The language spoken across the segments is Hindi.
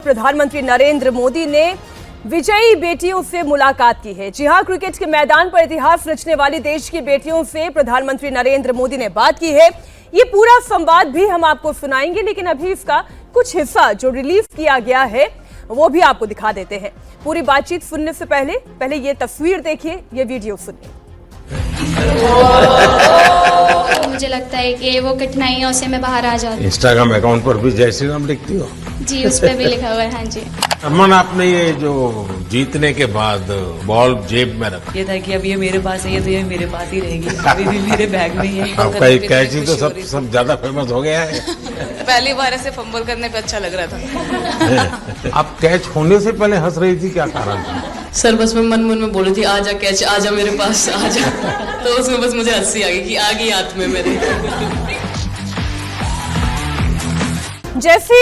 प्रधानमंत्री नरेंद्र मोदी ने विजयी बेटियों से मुलाकात की है। जी हां, क्रिकेट के मैदान पर इतिहास रचने वाली देश की बेटियों से प्रधानमंत्री नरेंद्र मोदी ने बात की है। ये पूरा संवाद भी हम आपको सुनाएंगे, लेकिन अभी इसका कुछ हिस्सा जो रिलीज किया गया है वो भी आपको दिखा देते हैं। पूरी बातचीत सुनने से पहले ये तस्वीर देखिए, ये वीडियो सुनिए। मुझे लगता है कि वो कठिनाइयों से मैं बाहर आ जाऊँ। इंस्टाग्राम अकाउंट पर भी जय श्री राम लिखती हो? जी, उस पर भी लिखा हुआ है। हाँ जी। अमन, आपने ये जो जीतने के बाद बॉल जेब में रखा, ये था कि अब ये मेरे पास है, ये तो ये मेरे पास ही रहेगी, अभी भी मेरे बैग में ही है। आपका एक कैच ही तो सब ज्यादा फेमस हो गया है। पहली बार ऐसे फंबल करने पे अच्छा लग रहा था। आप कैच होने से पहले हंस रही थी, क्या कारण था? सर बस मैं मन में बोली थी, आजा कैच, आजा मेरे पास, आजा। तो उसमें बस मुझे हंसी आ गई कि आ गई हाथ में मेरे। जैसे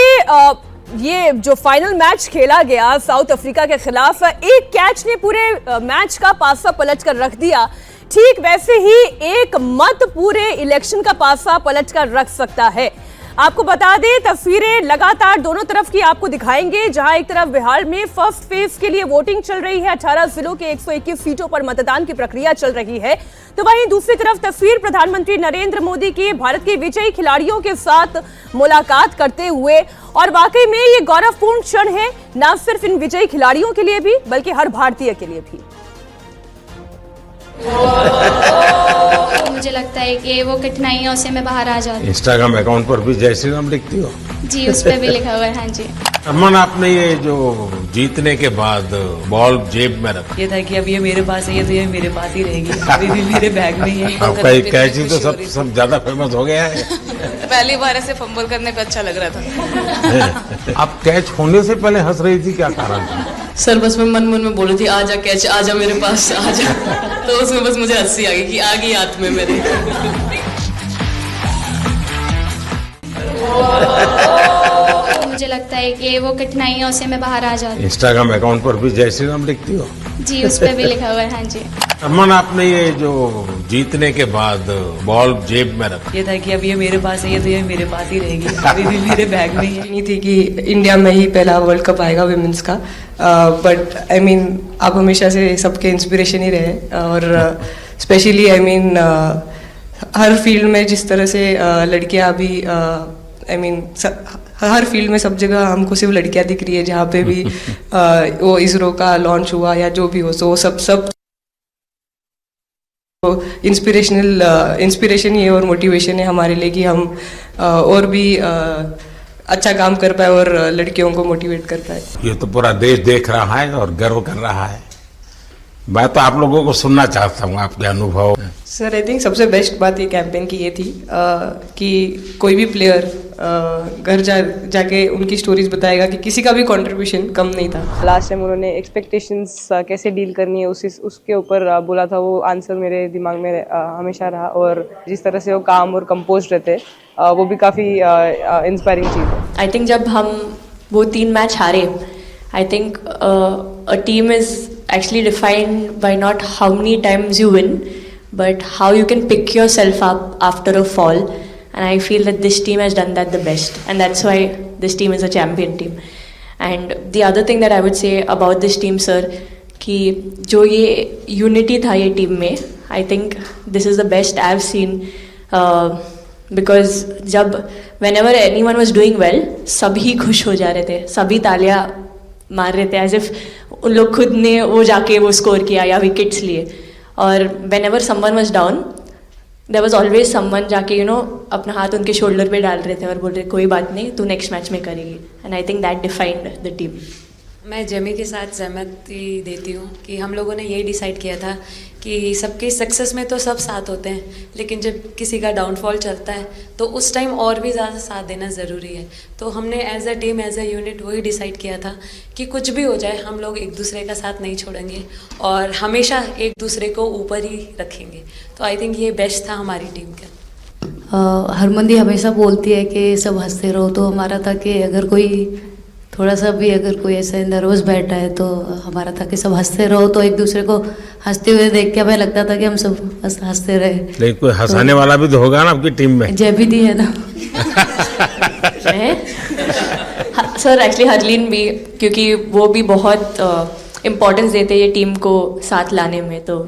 ये जो फाइनल मैच खेला गया साउथ अफ्रीका के खिलाफ, एक कैच ने पूरे मैच का पासा पलट कर रख दिया। ठीक वैसे ही एक मत पूरे इलेक्शन का पासा पलट कर रख सकता है। आपको बता दें, तस्वीरें लगातार दोनों तरफ की आपको दिखाएंगे। जहां एक तरफ बिहार में फर्स्ट फेज के लिए वोटिंग चल रही है, 18 जिलों के 121 सीटों पर मतदान की प्रक्रिया चल रही है, तो वहीं दूसरी तरफ तस्वीर प्रधानमंत्री नरेंद्र मोदी की भारत के विजयी खिलाड़ियों के साथ मुलाकात करते हुए। और वाकई में ये गौरवपूर्ण क्षण है, न सिर्फ इन विजयी खिलाड़ियों के लिए भी बल्कि हर भारतीय के लिए भी। मुझे लगता है कि वो कठिनाइयों से मैं बाहर आ जाऊँ। इंस्टाग्राम अकाउंट पर भी जय श्री राम लिखती हो? जी, उस पर भी लिखा हुआ है। हाँ जी। अमन, आपने ये जो जीतने के बाद बॉल जेब में रखा, ये था कि अब ये मेरे पास है, ये तो ये मेरे पास ही रहेगी, अभी भी मेरे बैग में ही है। आपका एक कैच ही तो सब ज्यादा फेमस हो गया है। पहली बार ऐसे फंबल करने पे अच्छा लग रहा था। आप कैच होने से पहले हंस रही थी, क्या कारण था? सर बस मैं मन में बोली थी, आजा कैच, आजा मेरे पास, आजा। तो उसमें बस मुझे हंसी आ गई कि आ गई हाथ में मेरे। मुझे लगता है कि वो कठिनाइयों से मैं बाहर आ जाऊँ। इंस्टाग्राम अकाउंट पर भी जय श्री राम लिखती हो? जी, उस पर भी लिखा हुआ है। हाँ जी। अमन, आपने ये जो जीतने के बाद बॉल जेब में रखा, ये था कि अब ये मेरे पास है, ये तो ये मेरे पास ही रहेगी, अभी भी मेरे बैग में ही है। नहीं थी कि इंडिया में ही पहला वर्ल्ड कप आएगा विमेंस का, बट आई मीन आप हमेशा से सबके इंस्पिरेशन ही रहे। और specially I mean her field में जिस तरह से लड़कियां अभी आई मीन हर फील्ड में सब जगह हमको सिर्फ लड़कियां दिख रही है। जहाँ पे भी वो इसरो का लॉन्च हुआ या जो भी हो, सो सब इंस्पिरेशन ही है और मोटिवेशन है हमारे लिए कि हम और भी अच्छा काम कर पाए और लड़कियों को मोटिवेट कर पाए। ये तो पूरा देश देख रहा है और गर्व कर रहा है। मैं तो आप लोगों को सुनना चाहता हूँ, आपके अनुभव। सर आई थिंक सबसे बेस्ट बात ये कैंपेन की ये थी कि कोई भी प्लेयर घर जाके उनकी स्टोरीज बताएगा कि किसी का भी कंट्रीब्यूशन कम नहीं था। लास्ट टाइम उन्होंने एक्सपेक्टेशंस कैसे डील करनी है उसके ऊपर बोला था, वो आंसर मेरे दिमाग में हमेशा रहा। और जिस तरह से वो काम और कंपोज रहते वो भी काफ़ी इंस्पायरिंग चीज़ है। आई थिंक जब हम वो 3 मैच हारे, I think a team is actually defined by not how many times you win, but how you can pick yourself up after a fall. And I feel that this team has done that the best, and that's why this team is a champion team. And the other thing that I would say about this team, sir, कि जो ये unity था ये team में, I think this is the best I've seen, because जब whenever anyone was doing well, सभी खुश हो जा रहे थे, सभी तालियां मार रहे थे, एज इफ उन लोग खुद ने वो जाके वो स्कोर किया या विकेट्स लिए। और whenever someone was down, there was always someone जाके अपना हाथ उनके शोल्डर पे डाल रहे थे और बोल रहे कोई बात नहीं, तू नेक्स्ट मैच में करेगी। And I think that defined the team. मैं जेमी के साथ सहमति देती हूँ कि हम लोगों ने यही डिसाइड किया था कि सबकी सक्सेस में तो सब साथ होते हैं, लेकिन जब किसी का डाउनफॉल चलता है तो उस टाइम और भी ज़्यादा साथ देना ज़रूरी है। तो हमने as a team, as a unit वही डिसाइड किया था कि कुछ भी हो जाए हम लोग एक दूसरे का साथ नहीं छोड़ेंगे और हमेशा एक दूसरे को ऊपर ही रखेंगे। तो आई थिंक ये बेस्ट था हमारी टीम का। हरमंदी हमेशा बोलती है कि सब हंसते रहो, तो हमारा था कि अगर कोई थोड़ा सा भी अगर कोई ऐसे नर्वस बैठा है तो हमारा था कि सब हंसते रहो, तो एक दूसरे को हंसते हुए देख के हमें लगता था कि हम सब हंसते रहे। लेकिन कोई हंसाने वाला भी तो होगा ना आपकी टीम में? जय भी दी है ना। सर एक्चुअली हरलीन भी, क्योंकि वो भी बहुत इम्पोर्टेंस देते हैं ये टीम को साथ लाने में, तो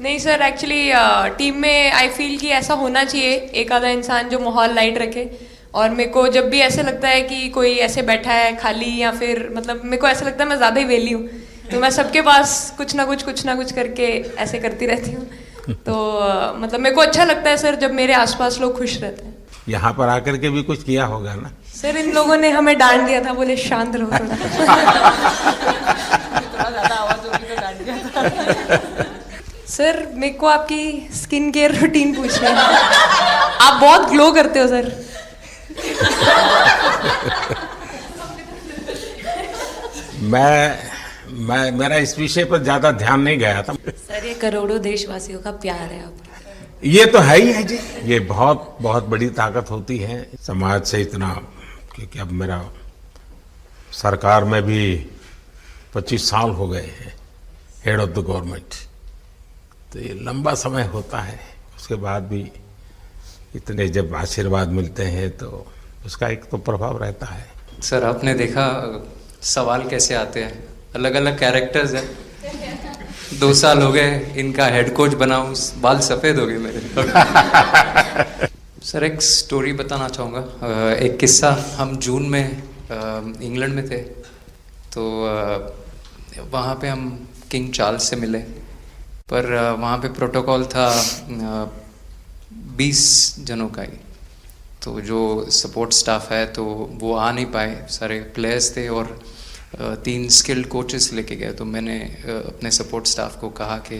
नहीं सर, एक्चुअली टीम में आई फील कि ऐसा होना चाहिए एक आधा इंसान जो माहौल लाइट रखे। और मेरे को जब भी ऐसे लगता है कि कोई ऐसे बैठा है खाली, या फिर मतलब मेरे को ऐसा लगता है मैं ज़्यादा ही वेली हूँ, तो मैं सबके पास कुछ ना कुछ करके ऐसे करती रहती हूँ। तो मतलब मेरे को अच्छा लगता है सर जब मेरे आसपास लोग खुश रहते हैं। यहाँ पर आकर के भी कुछ किया होगा ना? सर इन लोगों ने हमें डांट दिया था, बोले शांत रहो थोड़ा। सर मेरे को आपकी स्किन केयर रूटीन पूछनी है। आप बहुत ग्लो करते हो सर। मैं मेरा इस विषय पर ज्यादा ध्यान नहीं गया था। सर ये करोड़ों देशवासियों का प्यार है आप। ये तो है ही है जी, ये बहुत बहुत बड़ी ताकत होती है समाज से इतना, क्योंकि अब मेरा सरकार में भी 25 साल हो गए हैं हेड ऑफ द गवर्नमेंट, तो ये लंबा समय होता है। उसके बाद भी इतने जब आशीर्वाद मिलते हैं तो उसका एक तो प्रभाव रहता है। सर आपने देखा सवाल कैसे आते हैं, अलग अलग कैरेक्टर्स हैं। 2 साल हो गए इनका हेड कोच बनाऊं, बाल सफ़ेद हो गए मेरे। सर एक स्टोरी बताना चाहूँगा, एक किस्सा। हम जून में इंग्लैंड में थे, तो वहाँ पे हम किंग चार्ल्स से मिले, पर वहाँ पे प्रोटोकॉल था 20 जनों का ही, तो जो सपोर्ट स्टाफ है तो वो आ नहीं पाए, सारे प्लेयर्स थे और 3 स्किल्ड कोचेस लेके गए। तो मैंने अपने सपोर्ट स्टाफ को कहा कि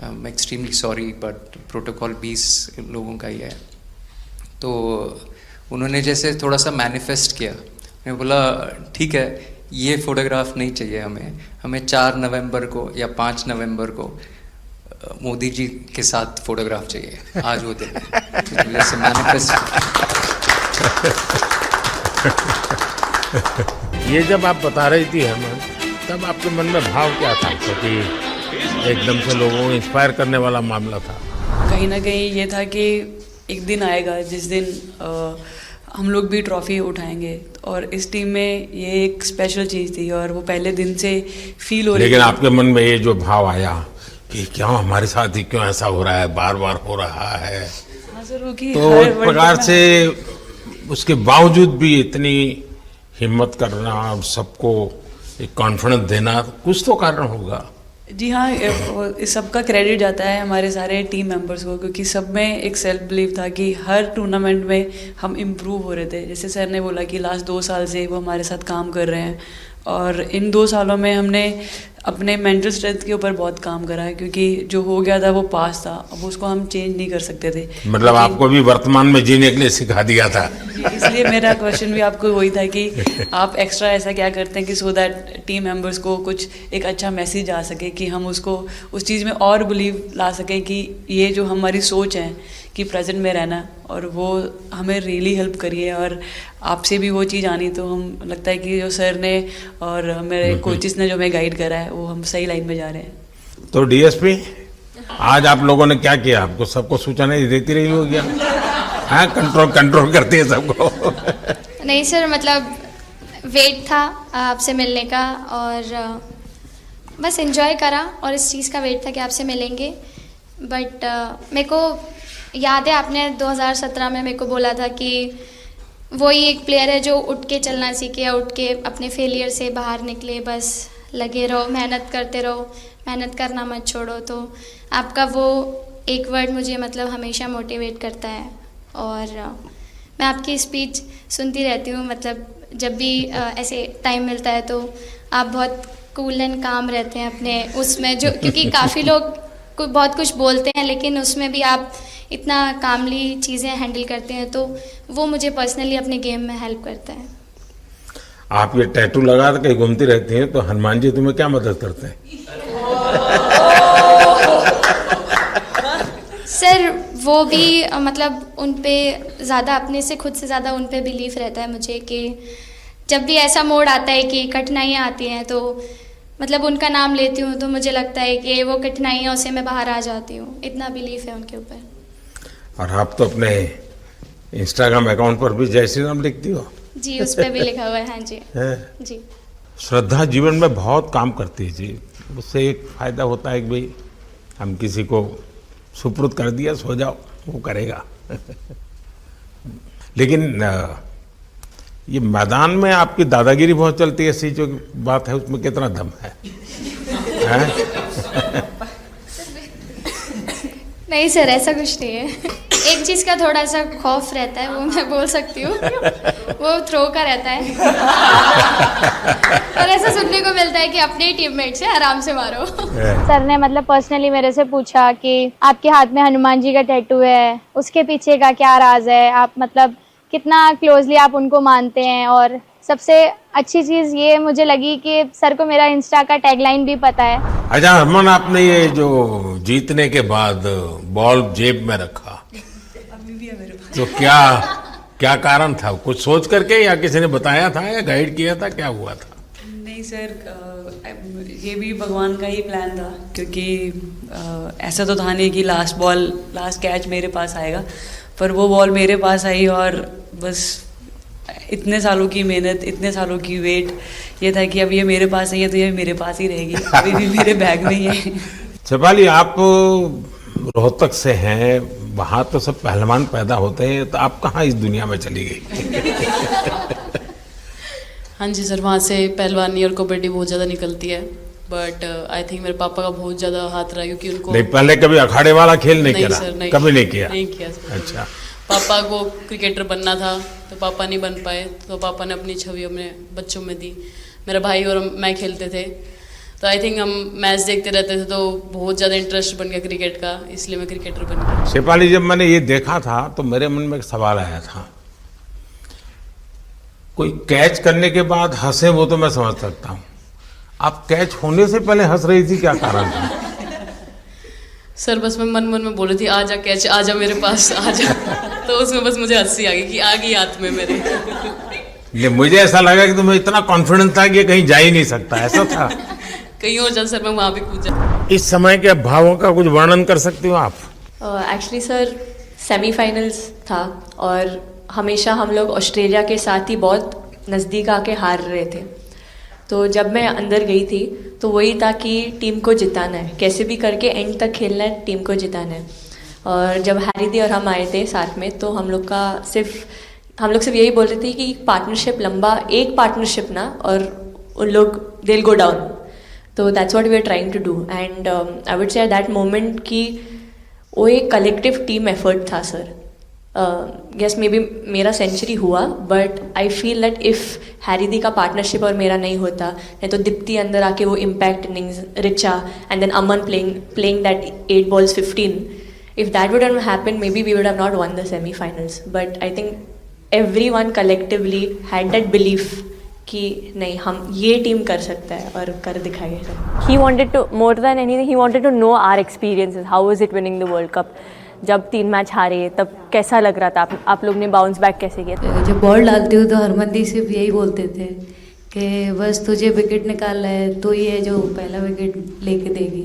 I am extremely sorry but protocol 20 लोगों का ही है। तो उन्होंने जैसे थोड़ा सा मैनिफेस्ट किया, मैं बोला ठीक है ये फ़ोटोग्राफ नहीं चाहिए हमें 4 नवंबर को या 5 नवंबर को मोदी जी के साथ फोटोग्राफ चाहिए, आज वो दिन है। जैसे मैनिफेस्ट। ये जब आप बता रही थी हेमंत, तब आपके मन में भाव क्या था? क्योंकि एकदम से लोगों को इंस्पायर करने वाला मामला था। कहीं ना कहीं ये था कि एक दिन आएगा जिस दिन हम लोग भी ट्रॉफी उठाएंगे, और इस टीम में ये एक स्पेशल चीज़ थी और वो पहले दिन से फील हो रही थी। लेकिन आपके मन में ये जो भाव आया कि क्या हमारे साथ ही क्यों ऐसा हो रहा है, बार बार हो रहा है, तो एक प्रकार से उसके बावजूद भी इतनी हिम्मत करना और सबको एक कॉन्फिडेंस देना, कुछ तो कारण होगा। जी हाँ, इस सबका क्रेडिट जाता है हमारे सारे टीम मेंबर्स को, क्योंकि सब में एक सेल्फ बिलीव था कि हर टूर्नामेंट में हम इम्प्रूव हो रहे थे। जैसे सर ने बोला कि लास्ट 2 साल से वो हमारे साथ काम कर रहे हैं, और इन 2 सालों में हमने अपने मेंटल स्ट्रेंथ के ऊपर बहुत काम करा है, क्योंकि जो हो गया था वो पास था, अब उसको हम चेंज नहीं कर सकते थे। मतलब आपको भी वर्तमान में जीने के लिए सिखा दिया था। इसलिए मेरा क्वेश्चन भी आपको वही था कि आप एक्स्ट्रा ऐसा क्या करते हैं कि सो दैट टीम मेंबर्स को कुछ एक अच्छा मैसेज आ सके, कि हम उसको उस चीज़ में और बिलीव ला सकें कि ये जो हमारी सोच है कि प्रेजेंट में रहना, और वो हमें रियली हेल्प करिए। और आपसे भी वो चीज़ आनी, तो हम लगता है कि जो सर ने और मेरे कोचेस ने जो हमें गाइड करा है वो हम सही लाइन में जा रहे हैं। तो डीएसपी आज आप लोगों ने क्या किया? आपको सबको सूचना देती रही होगी, हाँ? कंट्रोल करती है सबको। नहीं सर, मतलब वेट था आपसे मिलने का, और बस एंजॉय करा, और इस चीज़ का वेट था कि आपसे मिलेंगे। बट मेरे को याद है आपने 2017 में मेरे को बोला था कि वही एक प्लेयर है जो उठ के चलना सीखे, या उठ के अपने फेलियर से बाहर निकले, बस लगे रहो, मेहनत करते रहो, मेहनत करना मत छोड़ो। तो आपका वो एक वर्ड मुझे मतलब हमेशा मोटिवेट करता है, और मैं आपकी स्पीच सुनती रहती हूँ, मतलब जब भी ऐसे टाइम मिलता है तो आप बहुत कूल एंड काम रहते हैं अपने उसमें, जो क्योंकि काफ़ी लोग बहुत कुछ बोलते हैं, लेकिन उसमें भी आप इतना कामली चीज़ें हैंडल करते हैं, तो वो मुझे पर्सनली अपने गेम में हेल्प करता है। आप ये टैटू लगा के घूमती रहती हैं, तो हनुमान जी तुम्हें क्या मदद करते हैं? सर वो भी मतलब उन पे ज़्यादा, अपने से खुद से ज़्यादा उन पे बिलीफ रहता है मुझे, कि जब भी ऐसा मोड़ आता है कि कठिनाइयाँ आती हैं, तो मतलब उनका नाम लेती हूँ तो मुझे लगता है कि वो कठिनाइयों से मैं बाहर आ जाती हूँ, इतना बिलीफ है उनके ऊपर। और आप तो अपने इंस्टाग्राम अकाउंट पर भी जय श्री राम लिखती हो। जी उस पर भी लिखा हुआ है। हाँ जी हैं? जी। श्रद्धा जीवन में बहुत काम करती है जी। उससे एक फायदा होता है कि भाई हम किसी को सुपुर्द कर दिया, सो जाओ, वो करेगा। लेकिन ये मैदान में आपकी दादागिरी बहुत चलती है, ऐसी जो बात है उसमें कितना दम है? नहीं सर, ऐसा कुछ नहीं है। एक चीज़ का थोड़ा सा खौफ रहता है, वो मैं बोल सकती हूँ, वो थ्रो का रहता है। और ऐसा सुनने को मिलता है कि अपने ही टीममेट से आराम से मारो। सर ने मतलब पर्सनली मेरे से पूछा कि आपके हाथ में हनुमान जी का टैटू है, उसके पीछे का क्या राज है, आप मतलब कितना क्लोजली आप उनको मानते हैं। और सबसे अच्छी चीज़ ये मुझे लगी कि सर को मेरा इंस्टा का टैगलाइन भी पता है। अच्छा हरमन, आपने ये जो जीतने के बाद बॉल जेब में रखा, अभी भी है मेरे पास। तो क्या कारण था? कुछ सोच करके या किसी ने बताया था या गाइड किया था, क्या हुआ था? नहीं सर, ये भी भगवान का ही प्लान था, क्योंकि ऐसा तो था नहीं कि लास्ट कैच मेरे पास आएगा, पर वो बॉल मेरे पास आई और बस इतने सालों की मेहनत, इतने सालों की वेट, ये था कि अब ये मेरे पास है, तो ये मेरे पास ही रहेगी, अभी भी मेरे बैग में ही है। शेफाली, आप रोहतक से हैं, वहाँ तो सब पहलवान पैदा होते हैं, तो आप कहाँ इस दुनिया में चली गई? हाँ जी सर, वहाँ से पहलवानी और कबड्डी बहुत ज़्यादा निकलती है, बट आई थिंक मेरे पापा का बहुत ज़्यादा हाथ रहा, क्योंकि उनको नहीं, पहले कभी अखाड़े वाला खेल नहीं खेला? सर, नहीं, कभी नहीं किया? नहीं किया सर। अच्छा। पापा को क्रिकेटर बनना था, तो पापा नहीं बन पाए, तो पापा ने अपनी छवि अपने बच्चों में दी। मेरा भाई और मैं खेलते थे, तो आई थिंक हम मैच देखते रहते थे, तो बहुत ज़्यादा इंटरेस्ट बन गया क्रिकेट का, इसलिए मैं क्रिकेटर बन गया। शेफाली, जब मैंने ये देखा था तो मेरे मन में एक सवाल आया था। कोई कैच करने के बाद हंसे वो तो मैं समझ सकता हूँ, आप कैच होने से पहले हंस रही थी, क्या कारण था? सर बस मैं मन में बोल रही थी, आजा कैच, आजा मेरे पास, आजा। तो उसमें बस मुझे हंसी आ गई कि आ गई हाथ में मेरे। ये मुझे ऐसा लगा कि तुम्हें इतना कॉन्फिडेंस था कि ये कहीं जा ही नहीं सकता, ऐसा था? कहीं और जा सर, मैं वहाँ भी कूद जा। इस समय के भावों का कुछ वर्णन कर सकती हो आप? एक्चुअली सर सेमीफाइनल्स था और हमेशा हम लोग ऑस्ट्रेलिया के साथ ही बहुत नज़दीक आके हार रहे थे। तो जब मैं अंदर गई थी तो वही था कि टीम को जिताना है, कैसे भी करके एंड तक खेलना है, टीम को जिताना है। और जब हैरी दी और हम आए थे साथ में, तो हम लोग सिर्फ यही बोल रहे थे कि पार्टनरशिप लंबा, एक पार्टनरशिप ना, और उन लोग दिल गो डाउन। तो that's what we are trying to do and I would say at that moment कि वो एक कलेक्टिव टीम एफर्ट था सर। यस मे बी मेरा सेंचुरी हुआ, but I feel that if हैरी दी का पार्टनरशिप और मेरा नहीं होता, नहीं तो दीप्ति अंदर आके वो impact innings, Richa and then Aman playing that 8 balls 15, if that would have happened, maybe we would have not won the semi-finals. But I think everyone collectively had that belief कि नहीं, हम ये टीम कर सकता है और कर दिखाएगा। He wanted to, more than anything, he wanted to know our experiences. How was it winning the World Cup? जब 3 मैच हारे तब कैसा लग रहा था? आप लोग ने बाउंस बैक कैसे किया? जब बॉल डालती हूँ तो हरमनदीप सिर्फ यही बोलते थे कि बस तुझे विकेट निकालना है, तो ही है जो पहला विकेट लेके देगी।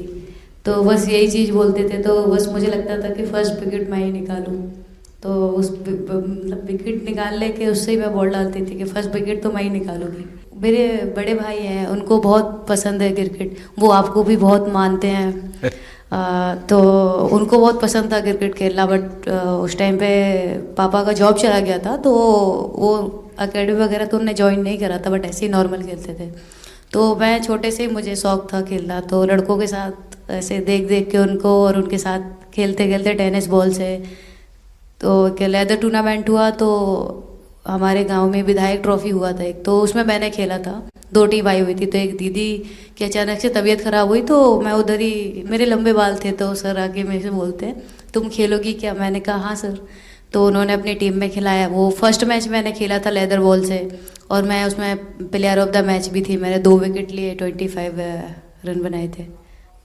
तो बस यही चीज़ बोलते थे, तो बस मुझे लगता था कि फर्स्ट विकेट मैं ही निकालूँ। तो उस मतलब विकेट निकालने के उससे ही मैं बॉल डालती थी कि फर्स्ट विकेट तो मैं ही निकालूंगी। मेरे बड़े भाई हैं, उनको बहुत पसंद है क्रिकेट, वो आपको भी बहुत मानते हैं। तो उनको बहुत पसंद था क्रिकेट खेलना, बट उस टाइम पे पापा का जॉब चला गया था, तो वो एकेडमी वगैरह तो उन्होंने ज्वाइन नहीं करा था, बट ऐसे ही नॉर्मल खेलते थे। तो मैं छोटे से मुझे शौक था खेलना, तो लड़कों के साथ ऐसे देख देख के उनको और उनके साथ खेलते खेलते टेनिस बॉल से, तो लेदर टूर्नामेंट हुआ, तो हमारे गांव में विधायक ट्रॉफी हुआ था एक, तो उसमें मैंने खेला था। 2 टीम आई हुई थी, तो एक दीदी की अचानक से तबीयत ख़राब हुई, तो मैं उधर ही, मेरे लंबे बाल थे, तो सर आके मेरे से बोलते हैं तुम खेलोगी क्या? मैंने कहा हाँ सर। तो उन्होंने अपनी टीम में खिलाया। वो फर्स्ट मैच मैंने खेला था लेदर बॉल से, और मैं उसमें प्लेयर ऑफ द मैच भी थी। मैंने 2 विकेट लिए, 25 रन बनाए थे।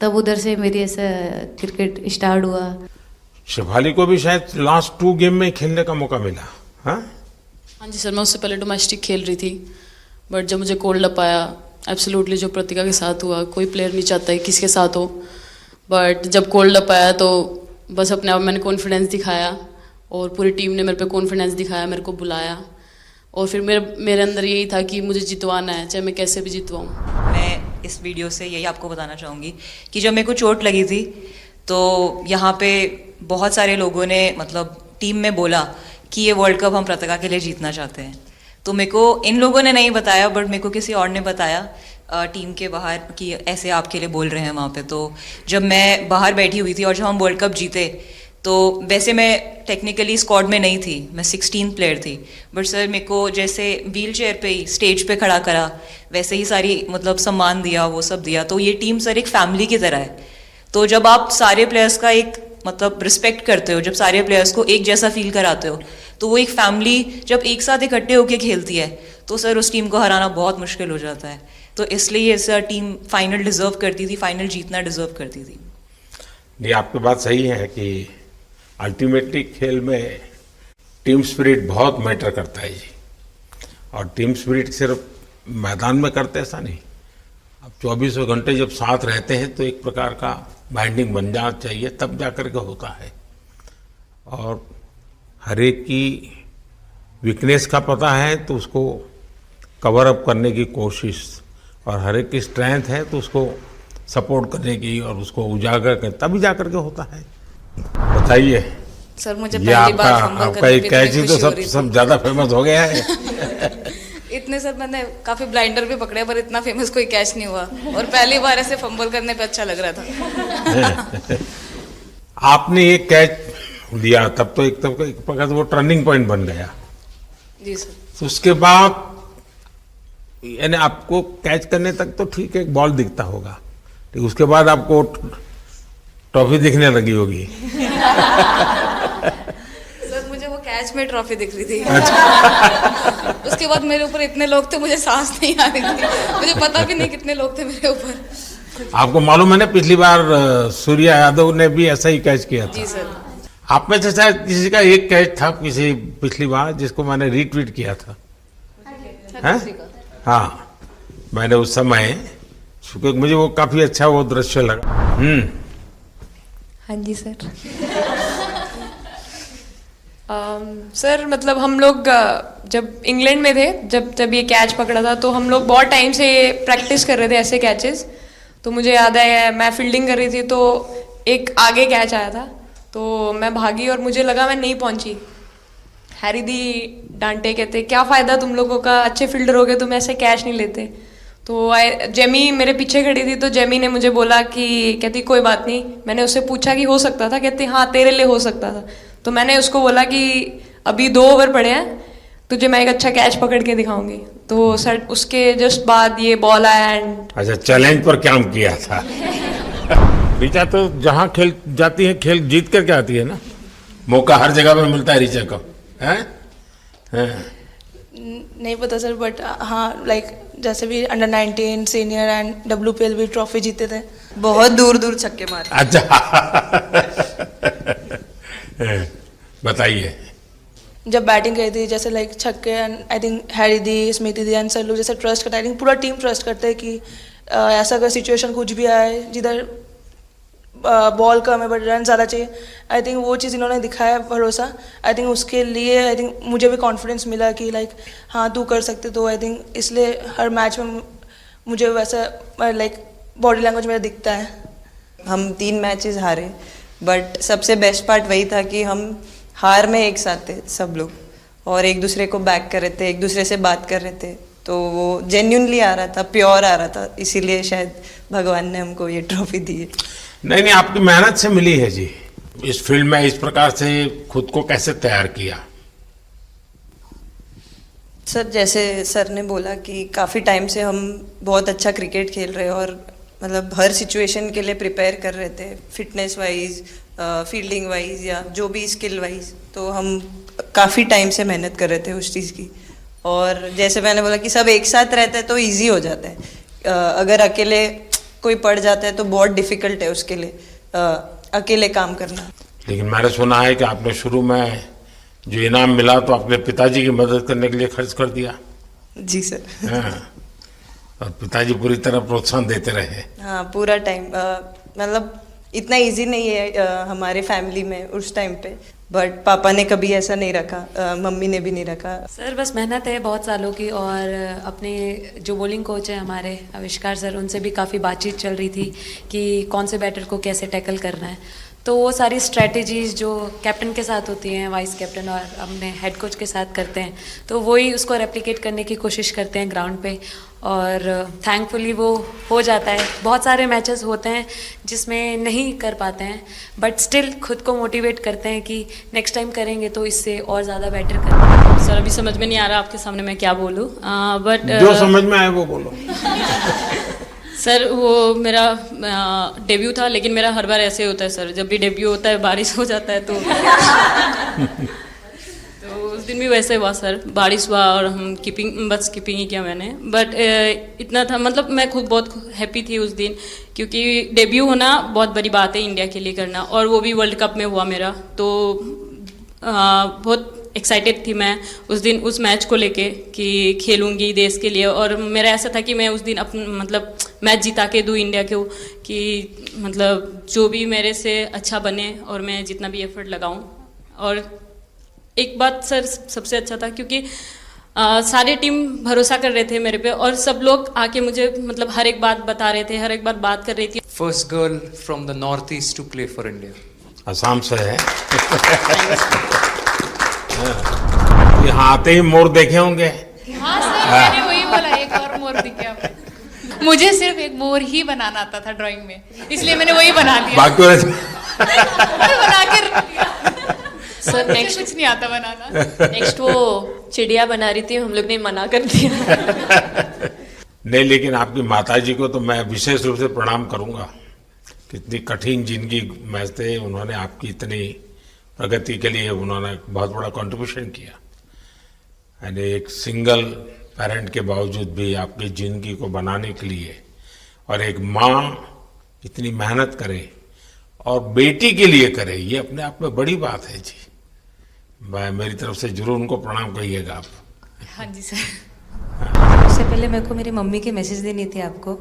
तब उधर से मेरी ऐसा क्रिकेट स्टार्ट हुआ। शेफाली को भी शायद लास्ट 2 गेम में खेलने का मौका मिला? हाँ जी सर, मैं उससे पहले डोमेस्टिक खेल रही थी, बट जब मुझे कोल्ड अप आया, एब्सोल्युटली जो प्रतिका के साथ हुआ, कोई प्लेयर नहीं चाहता है किसके साथ हो, बट जब कोल्ड अप आया तो बस अपने आप मैंने कॉन्फिडेंस दिखाया, और पूरी टीम ने मेरे पे कॉन्फिडेंस दिखाया, मेरे को बुलाया, और फिर मेरे अंदर यही था कि मुझे जितवाना है, चाहे मैं कैसे भी जितवाऊँ। मैं इस वीडियो से यही आपको बताना चाहूँगी कि जब मेरे को चोट लगी थी तो यहाँ पे बहुत सारे लोगों ने मतलब टीम में बोला कि ये वर्ल्ड कप हम पताका के लिए जीतना चाहते हैं। तो मेरे को इन लोगों ने नहीं बताया, बट मेरे को किसी और ने बताया टीम के बाहर कि ऐसे आपके लिए बोल रहे हैं वहाँ पे। तो जब मैं बाहर बैठी हुई थी और जब हम वर्ल्ड कप जीते तो वैसे मैं टेक्निकली स्क्वाड में नहीं थी, मैं 16th प्लेयर थी, बट सर मेरे को जैसे व्हील चेयर पे ही स्टेज पे खड़ा करा, वैसे ही सारी मतलब सम्मान दिया, वो सब दिया। तो ये टीम सर एक फैमिली की तरह है। तो जब आप सारे प्लेयर्स का एक मतलब रिस्पेक्ट करते हो, जब सारे प्लेयर्स को एक जैसा फील कराते हो, तो वो एक फैमिली जब एक साथ इकट्ठे होकर खेलती है तो सर उस टीम को हराना बहुत मुश्किल हो जाता है। तो इसलिए सर टीम फाइनल डिजर्व करती थी, फाइनल जीतना डिजर्व करती थी। ये आपकी बात सही है कि अल्टीमेटली खेल में टीम स्पिरिट बहुत मैटर करता है जी। और टीम स्पिरिट सिर्फ मैदान में करते ऐसा नहीं, अब 24 घंटे जब साथ रहते हैं तो एक प्रकार का बाइंडिंग बन जाना चाहिए, तब जाकर के होता है। और हर एक की वीकनेस का पता है तो उसको कवर अप करने की कोशिश, और हर एक की स्ट्रेंथ है तो उसको सपोर्ट करने की और उसको उजागर कर, तभी जाकर के होता है। बताइए सर, मुझे ये पहली बार आपका एक कैच ही तो सब ज्यादा फेमस हो गया है। इतने सर मैंने काफी ब्लाइंडर भी पकड़े पर इतना फेमस कोई कैच नहीं हुआ, और पहली बार ऐसे फंबल करने पे अच्छा लग रहा था। आपने एक कैच दिया तब तो एक प्रकार से वो टर्निंग पॉइंट बन गया जी सर। तो उसके बाद यानी आपको कैच करने तक तो ठीक है, एक बॉल दिखता होगा, तो उसके बाद आपको ट्रॉफी दिखने लगी होगी। सर मुझे वो कैच में ट्रॉफी दिख रही थी। अच्छा। उसके बाद मेरे ऊपर इतने लोग थे, मुझे सांस नहीं आ रही थी, मुझे पता भी नहीं कितने लोग थे मेरे ऊपर। आपको मालूम है ना, पिछली बार सूर्या यादव ने भी ऐसा ही कैच किया था। जी सर। आप में से शायद किसी का एक कैच था किसी पिछली बार जिसको मैंने रीट्वीट किया था। हाँ, मैंने उस समय, क्योंकि मुझे वो काफी अच्छा वो दृश्य लगा। हाँ जी सर। सर मतलब हम लोग जब इंग्लैंड में थे, जब ये कैच पकड़ा था, तो हम लोग बहुत टाइम से प्रैक्टिस कर रहे थे ऐसे कैचेस। तो मुझे याद है मैं फील्डिंग कर रही थी तो एक आगे कैच आया था, तो मैं भागी और मुझे लगा मैं नहीं पहुंची। हैरी दी डांटे, कहते क्या फ़ायदा तुम लोगों का, अच्छे फील्डर हो गए, तुम ऐसे कैच नहीं लेते। तो जेमी मेरे पीछे खड़ी थी, तो जेमी ने मुझे बोला कि कहती कोई बात नहीं। मैंने उससे पूछा कि हो सकता था, कहती हाँ तेरे लिए हो सकता था। तो मैंने उसको बोला कि अभी 2 ओवर पड़े हैं, तुझे मैं एक अच्छा कैच पकड़ के दिखाऊंगी। तो सर उसके जस्ट बाद ये बॉल आया एंड अच्छा, चैलेंज पर काम किया था। ऋचा तो जहाँ खेल जाती है खेल जीत करके आती है ना, मौका हर जगह में मिलता है ऋचा को, है? नहीं पता सर, बट हाँ लाइक जैसे भी अंडर 19 सीनियर एंड WPL भी ट्रॉफी जीते थे, बहुत दूर दूर छक्के मारे। अच्छा। बताइए। जब बैटिंग करी थी जैसे लाइक छक्के, and I think Harry the, Smiti the and sir लोग जैसे ट्रस्ट करते हैं, आई थिंक पूरा टीम ट्रस्ट करते हैं कि ऐसा अगर सिचुएशन कुछ भी आए जिधर बॉल कम है बट रन ज़्यादा चाहिए, आई थिंक वो चीज़ इन्होंने दिखाया भरोसा। आई थिंक उसके लिए आई थिंक मुझे भी कॉन्फिडेंस मिला कि लाइक हाँ तू कर सकते। तो आई थिंक इसलिए हर मैच में मुझे वैसा लाइक बॉडी लैंग्वेज मेरा दिखता है। हम 3 मैचेस हारे, बट सबसे बेस्ट पार्ट वही था कि हम हार में एक साथ थे सब लोग, और एक दूसरे को बैक कर रहे थे, एक दूसरे से बात कर रहे थे। तो वो जेन्युइनली आ रहा था, प्योर आ रहा था, इसीलिए शायद भगवान ने हमको ये ट्रॉफी दी है। नहीं, आपकी मेहनत से मिली है जी। इस फील्ड में इस प्रकार से खुद को कैसे तैयार किया? सर जैसे सर ने बोला कि काफ़ी टाइम से हम बहुत अच्छा क्रिकेट खेल रहे हैं, और मतलब हर सिचुएशन के लिए प्रिपेयर कर रहे थे, फिटनेस वाइज, फील्डिंग वाइज या जो भी स्किल वाइज। तो हम काफ़ी टाइम से मेहनत कर रहे थे उस चीज़ की। और जैसे मैंने बोला कि सब एक साथ रहते हैं तो इजी हो जाता है, अगर अकेले कोई पड़ जाता है तो बहुत डिफिकल्ट है उसके लिए अकेले काम करना। लेकिन मैंने सुना है कि आपने शुरू में जो इनाम मिला तो अपने पिताजी की मदद करने के लिए खर्च कर दिया। जी सर। हाँ, और पिताजी पूरी तरह प्रोत्साहन देते रहे। हाँ, पूरा टाइम मतलब इतना इजी नहीं है हमारे फैमिली में उस टाइम पे, बट पापा ने कभी ऐसा नहीं रखा, मम्मी ने भी नहीं रखा। सर बस मेहनत है बहुत सालों की, और अपने जो बॉलिंग कोच है हमारे आविष्कार सर, उनसे भी काफ़ी बातचीत चल रही थी कि कौन से बैटर को कैसे टैकल करना है। तो वो सारी स्ट्रेटजीज जो कैप्टन के साथ होती हैं, वाइस कैप्टन और अपने हेड कोच के साथ करते हैं, तो वही उसको रेप्लिकेट करने की कोशिश करते हैं ग्राउंड पे, और थैंकफुली वो हो जाता है। बहुत सारे मैचेस होते हैं जिसमें नहीं कर पाते हैं, बट स्टिल खुद को मोटिवेट करते हैं कि नेक्स्ट टाइम करेंगे तो इससे और ज़्यादा बेटर करेंगे। सर अभी समझ में नहीं आ रहा आपके सामने मैं क्या बोलूँ, बट जो समझ में आए वो बोलो। सर वो मेरा डेब्यू था, लेकिन मेरा हर बार ऐसे होता है सर, जब भी डेब्यू होता है बारिश हो जाता है तो उस दिन भी वैसे हुआ सर, बारिश हुआ और हम बस कीपिंग ही किया मैंने। बट इतना था, मतलब मैं खुद बहुत हैप्पी थी उस दिन, क्योंकि डेब्यू होना बहुत बड़ी बात है इंडिया के लिए करना, और वो भी वर्ल्ड कप में हुआ मेरा, तो बहुत एक्साइटेड थी मैं उस दिन उस मैच को लेके कि खेलूंगी देश के लिए। और मेरा ऐसा था कि मैं उस दिन मतलब मैच जिता के दूँ इंडिया को, कि मतलब जो भी मेरे से अच्छा बने और मैं जितना भी एफर्ट लगाऊं। और एक बात सर सबसे अच्छा था, क्योंकि सारे टीम भरोसा कर रहे थे मेरे पे, और सब लोग आके मुझे मतलब हर एक बात बता रहे थे, हर एक बार बात कर रही थी। First girl from the north east to play for India. Assam से है। यहाँ आते ही मोर देखे होंगे। हाँ सर, मैंने वही बोला, एक और मोर दिखे आपको। मुझे सिर्फ एक मोर ही बनाना आता था ड्राइंग में, इसलिए मैंने वही बना दिया। बाकी बना के रख दिया। सर नेक्स्ट कुछ नहीं आता बनाना। नेक्स्ट वो चिड़िया बना रही थी, हम लोग ने मना कर दिया। नहीं, लेकिन आपकी माताजी को तो मैं विशेष रूप से प्रणाम करूंगा। कितनी कठिन जिंदगी में थे, उन्होंने आपकी इतनी प्रगति के लिए उन्होंने बहुत बड़ा कंट्रीब्यूशन किया। यानी एक सिंगल पेरेंट के बावजूद भी आपकी जिंदगी को बनाने के लिए, और एक माँ इतनी मेहनत करे और बेटी के लिए करे, ये अपने आप में बड़ी बात है जी। मैं मेरी तरफ से जरूर उनको प्रणाम कहिएगा आप। हाँ जी सर। उससे पहले मेरे को मेरी मम्मी की मैसेज देनी थी आपको।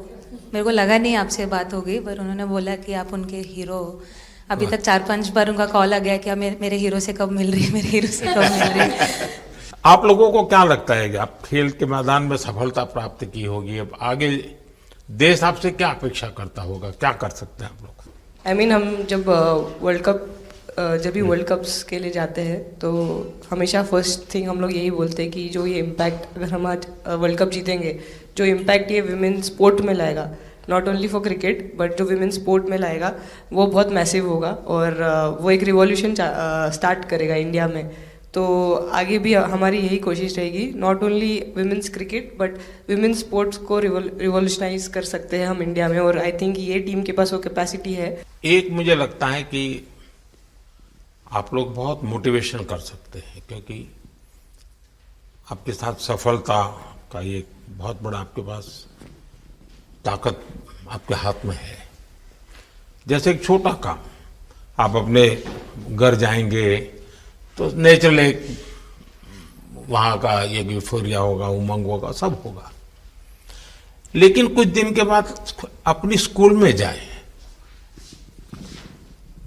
मेरे को लगा नहीं आपसे बात हो गई, पर उन्होंने बोला कि आप उनके हीरो हो। अभी तक 4-5 बार उनका कॉल आ गया कि मेरे हीरो से कब मिल रही है, मेरे हीरो से कब मिल रही है। आप लोगों को क्या लगता है कि आप खेल के मैदान में सफलता प्राप्त की होगी, अब आगे देश आपसे क्या अपेक्षा करता होगा, क्या कर सकते हैं आप लोग? I mean, हम जब जब भी वर्ल्ड कप्स के लिए जाते हैं तो हमेशा फर्स्ट थिंग हम लोग यही बोलते हैं कि जो ये इम्पैक्ट, अगर हम आज वर्ल्ड कप जीतेंगे, जो इम्पैक्ट ये विमेन स्पोर्ट में लाएगा, not only for cricket but जो विमेन स्पोर्ट में लाएगा, वो बहुत मैसिव होगा, और वो एक रिवॉल्यूशन स्टार्ट करेगा इंडिया में। तो आगे भी हमारी यही कोशिश रहेगी, not only women's cricket but women sports को रिवॉल्यूशनाइज कर सकते हैं हम इंडिया में, और आई थिंक ये टीम के पास वो कैपेसिटी है। एक मुझे लगता है कि आप लोग बहुत मोटिवेशन कर सकते हैं, क्योंकि आपके साथ सफलता का ये बहुत बड़ा आपके पास ताकत आपके हाथ में है। जैसे एक छोटा काम, आप अपने घर जाएंगे तो नेचुरल एक वहाँ का एक यूफोरिया होगा, उमंग होगा, सब होगा। लेकिन कुछ दिन के बाद अपनी स्कूल में जाएं,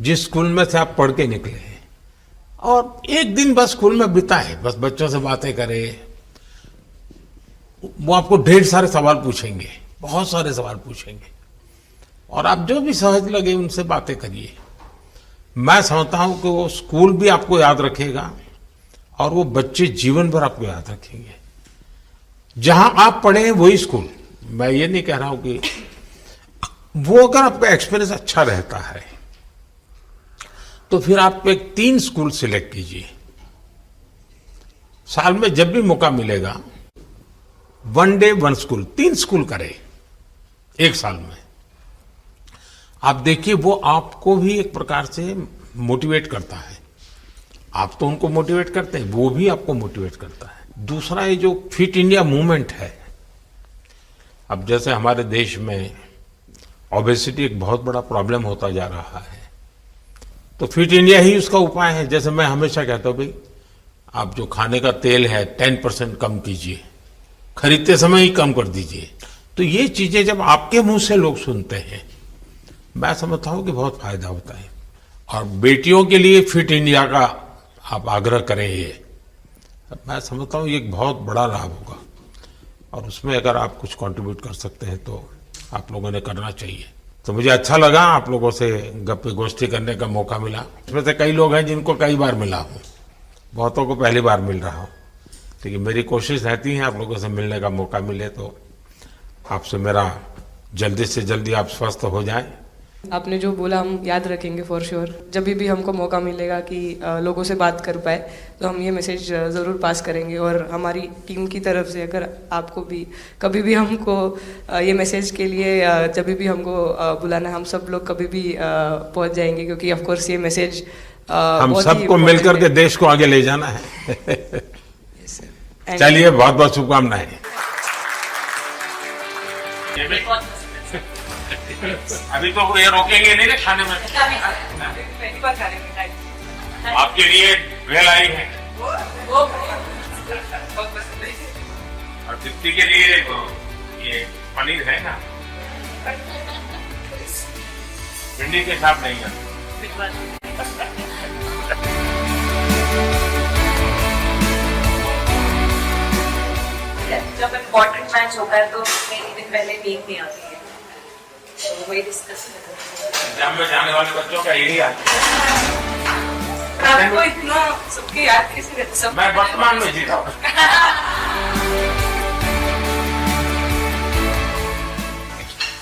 जिस स्कूल में से आप पढ़ के निकले हैं, और एक दिन बस स्कूल में बिताए, बस बच्चों से बातें करें। वो आपको ढेर सारे सवाल पूछेंगे, बहुत सारे सवाल पूछेंगे, और आप जो भी सहज लगे उनसे बातें करिए। मैं समझता हूं कि वो स्कूल भी आपको याद रखेगा, और वो बच्चे जीवन भर आपको याद रखेंगे। जहां आप पढ़े हैं वही स्कूल, मैं ये नहीं कह रहा हूं कि वो, अगर आपका एक्सपीरियंस अच्छा रहता है तो फिर आप एक 3 स्कूल सिलेक्ट कीजिए। साल में जब भी मौका मिलेगा, 1 डे 1 स्कूल, 3 स्कूल करें एक साल में। आप देखिए, वो आपको भी एक प्रकार से मोटिवेट करता है। आप तो उनको मोटिवेट करते हैं, वो भी आपको मोटिवेट करता है। दूसरा, ये जो फिट इंडिया मूवमेंट है, अब जैसे हमारे देश में ओबेसिटी एक बहुत बड़ा प्रॉब्लम होता जा रहा है, तो फिट इंडिया ही उसका उपाय है। जैसे मैं हमेशा कहता हूं, भाई आप जो खाने का तेल है 10% कम कीजिए, खरीदते समय ही कम कर दीजिए। तो ये चीजें जब आपके मुंह से लोग सुनते हैं, मैं समझता हूं कि बहुत फायदा होता है। और बेटियों के लिए फिट इंडिया का आप आग्रह करें ये, मैं समझता हूँ ये एक बहुत बड़ा लाभ होगा और उसमें अगर आप कुछ कंट्रीब्यूट कर सकते हैं तो आप लोगों ने करना चाहिए। तो मुझे अच्छा लगा आप लोगों से गप्पे गोष्ठी करने का मौका मिला। इसमें से कई लोग हैं जिनको कई बार मिला हूँ, बहुतों को पहली बार मिल रहा हूँ, लेकिन मेरी कोशिश रहती है आप लोगों से मिलने का मौका मिले तो आपसे मेरा जल्दी से जल्दी आप स्वस्थ हो जाएं। आपने जो बोला हम याद रखेंगे फॉर श्योर। जब भी हमको मौका मिलेगा कि लोगों से बात कर पाए तो हम ये मैसेज ज़रूर पास करेंगे। और हमारी टीम की तरफ से अगर आपको भी कभी भी हमको ये मैसेज के लिए जब भी हमको बुलाना, हम सब लोग कभी भी पहुंच जाएंगे, क्योंकि ऑफ कोर्स ये मैसेज हम सबको मिलकर के देश को आगे ले जाना है। चलिए, बहुत बहुत शुभकामनाएं। अभी तो ये रोकेंगे नहीं ना खाने में, आपके लिए वेल आई है और दीप्ति के लिए ये पनीर है ना, भिंडी के साथ नहीं है। जब इम्पोर्टेंट मैच होता है तो मेरी दिन पहले नींद नहीं आती है, तो वही डिस्कस एग्जाम में जाने वाले बच्चों का यही हाल है। आपको इतना सबके याद कैसे रहता? मैं वर्तमान में जीता हूँ।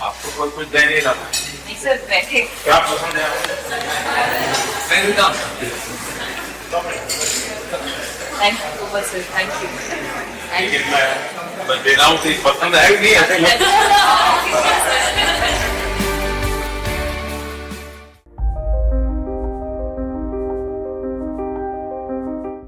आपको कोई कुछ दे नहीं रहा। नहीं सर, बैठे। क्या पसंद है? Thank you so much sir, thank you. मैं दे रहा हूँ, पसंद है कि नहीं?